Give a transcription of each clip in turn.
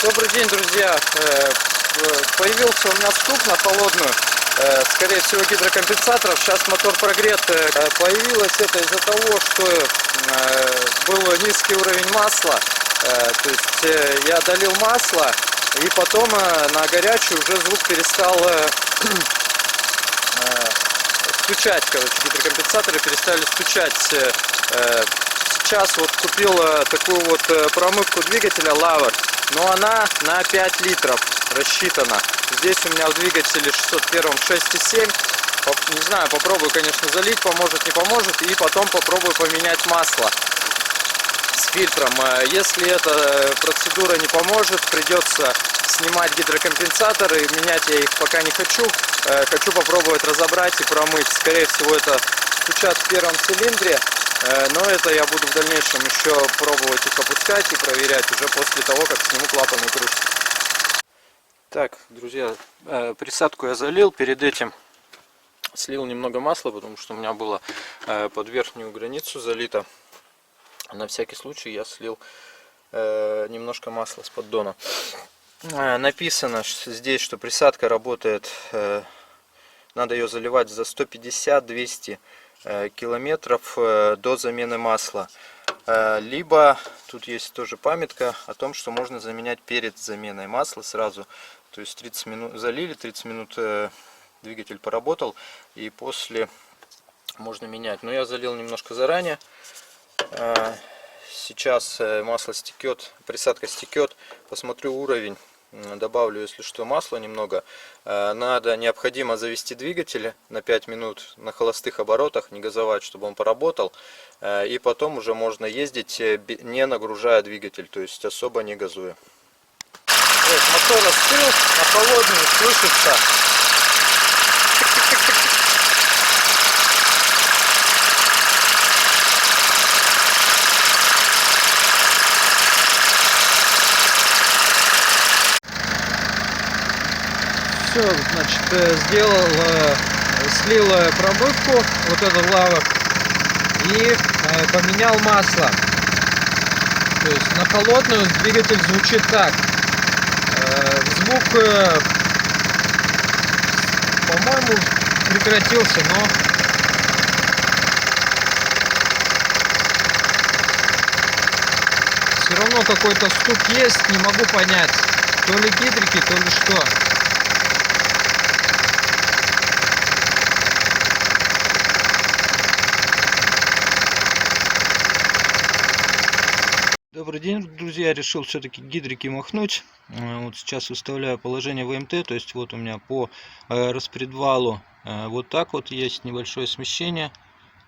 Добрый день, друзья! Появился у меня стук на холодную, скорее всего гидрокомпенсатор. Сейчас мотор прогрет. Появилось это из-за того, что был низкий уровень масла. То есть я долил масло, и потом на горячую уже звук перестал стучать. Короче, гидрокомпенсаторы перестали стучать. Сейчас вот купил такую вот промывку двигателя Lavor, но она на 5 литров рассчитана. Здесь у меня в двигателе 601 6,7. Не знаю, попробую, конечно, залить, поможет, не поможет, и потом попробую поменять масло с фильтром. Если эта процедура не поможет, придется снимать гидрокомпенсаторы. Менять я их пока не хочу. Хочу попробовать разобрать и промыть. Скорее всего, это стучат в первом цилиндре. Но это я буду в дальнейшем еще пробовать их опускать и проверять уже после того, как сниму клапан и крышку. Так, друзья, присадку я залил. Перед этим слил немного масла, потому что у меня было под верхнюю границу залито. На всякий случай я слил немножко масла с поддона. Написано здесь, что присадка работает, надо ее заливать за 150-200 километров до замены масла. Либо тут есть тоже памятка о том, что можно заменять перед заменой масла сразу. То есть 30 минут залили, 30 минут двигатель поработал, и после можно менять. Но я залил немножко заранее. Сейчас масло стекет, присадка стекет. Посмотрю уровень. Добавлю, если что, масла немного. Необходимо завести двигатель на 5 минут на холостых оборотах, не газовать, чтобы он поработал. И потом уже можно ездить, не нагружая двигатель, то есть особо не газуя. Вот, мотор остыл, на холодную слышится. Все, значит, слил промывку, вот этот Lavor, и поменял масло. То есть на холодную двигатель звучит так. Звук, по-моему, прекратился, но все равно какой-то стук есть, не могу понять, то ли гидрики, то ли что. Добрый день, друзья! Решил все-таки гидрики махнуть. Вот сейчас выставляю положение ВМТ. То есть вот у меня по распредвалу вот так вот есть небольшое смещение.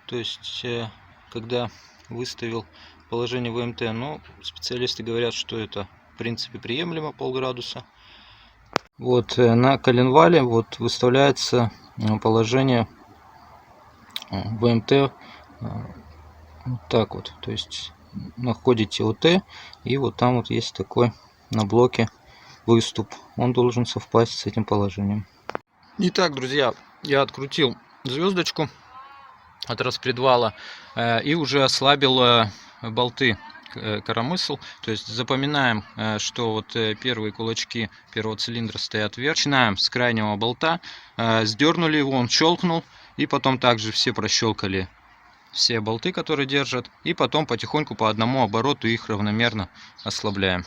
То есть когда выставил положение ВМТ, но специалисты говорят, что это в принципе приемлемо, полградуса. Вот на коленвале вот выставляется положение ВМТ вот так вот. То есть находите ОТ, и вот там вот есть такой на блоке выступ. Он должен совпасть с этим положением. Итак, друзья, я открутил звездочку от распредвала и уже ослабил болты коромысл. То есть запоминаем, что вот первые кулачки первого цилиндра стоят вверх. Начинаем с крайнего болта, сдернули его, он щелкнул, и потом также все прощелкали все болты, которые держат, и потом потихоньку по одному обороту их равномерно ослабляем.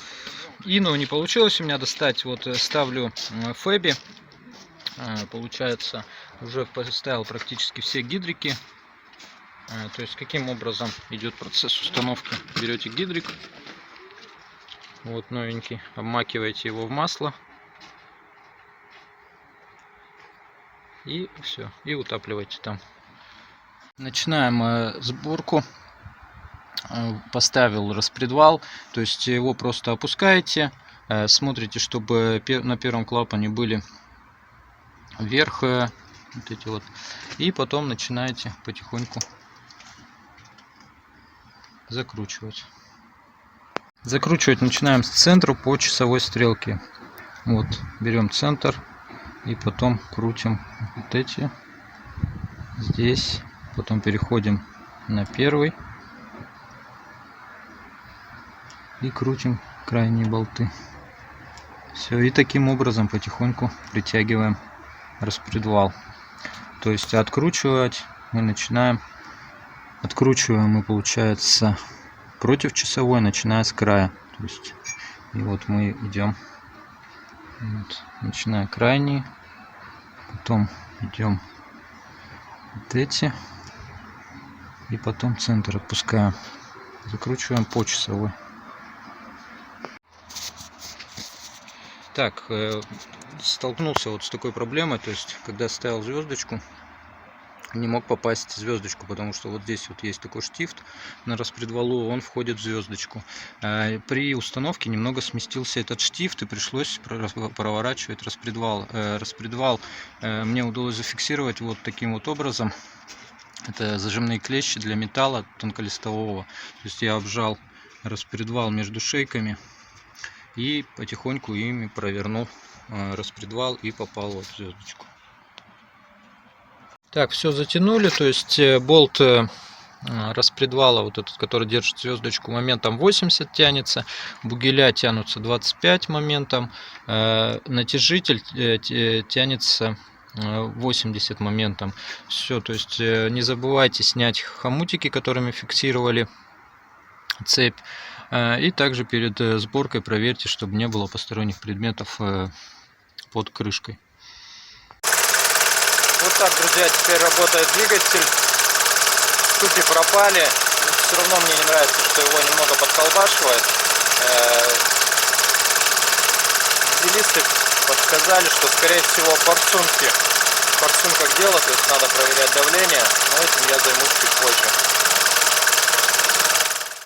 И не получилось у меня достать, вот ставлю Фэби, получается уже поставил практически все гидрики. То есть каким образом идет процесс установки: берете гидрик, вот новенький, обмакиваете его в масло, и все, и утапливаете там. Начинаем сборку. Поставил распредвал, то есть его просто опускаете, смотрите, чтобы на первом клапане были вверх вот эти вот, и потом начинаете потихоньку закручивать. Закручивать начинаем с центра по часовой стрелке. Вот берем центр и потом крутим вот эти здесь. Потом переходим на первый и крутим крайние болты. Все, и таким образом потихоньку притягиваем распредвал. То есть откручивать мы начинаем, откручиваем мы, получается, против часовой, начиная с края. То есть, и вот мы идем, вот, начиная крайние, потом идем вот эти, и потом центр отпускаем, закручиваем по часовой. Так, столкнулся вот с такой проблемой, то есть когда ставил звездочку, не мог попасть в звездочку, потому что вот здесь вот есть такой штифт на распредвалу, он входит в звездочку. При установке немного сместился этот штифт и пришлось проворачивать распредвал. Распредвал мне удалось зафиксировать вот таким вот образом. Это зажимные клещи для металла тонколистового. То есть я обжал распредвал между шейками и потихоньку ими провернул распредвал и попал вот в звездочку. Так, все затянули, то есть болт распредвала, вот этот, который держит звездочку, моментом 80 тянется, бугеля тянутся 25 моментом, натяжитель тянется 80 моментом. Все, то есть не забывайте снять хомутики, которыми фиксировали цепь, и также перед сборкой проверьте, чтобы не было посторонних предметов под крышкой. Вот так, друзья, теперь работает двигатель. Ступи пропали. Но все равно мне не нравится, что его немного подколбашивает. Дизелисты подсказали, что скорее всего форсунки. В форсунках дело, то есть надо проверять давление. Но этим я займусь чуть позже.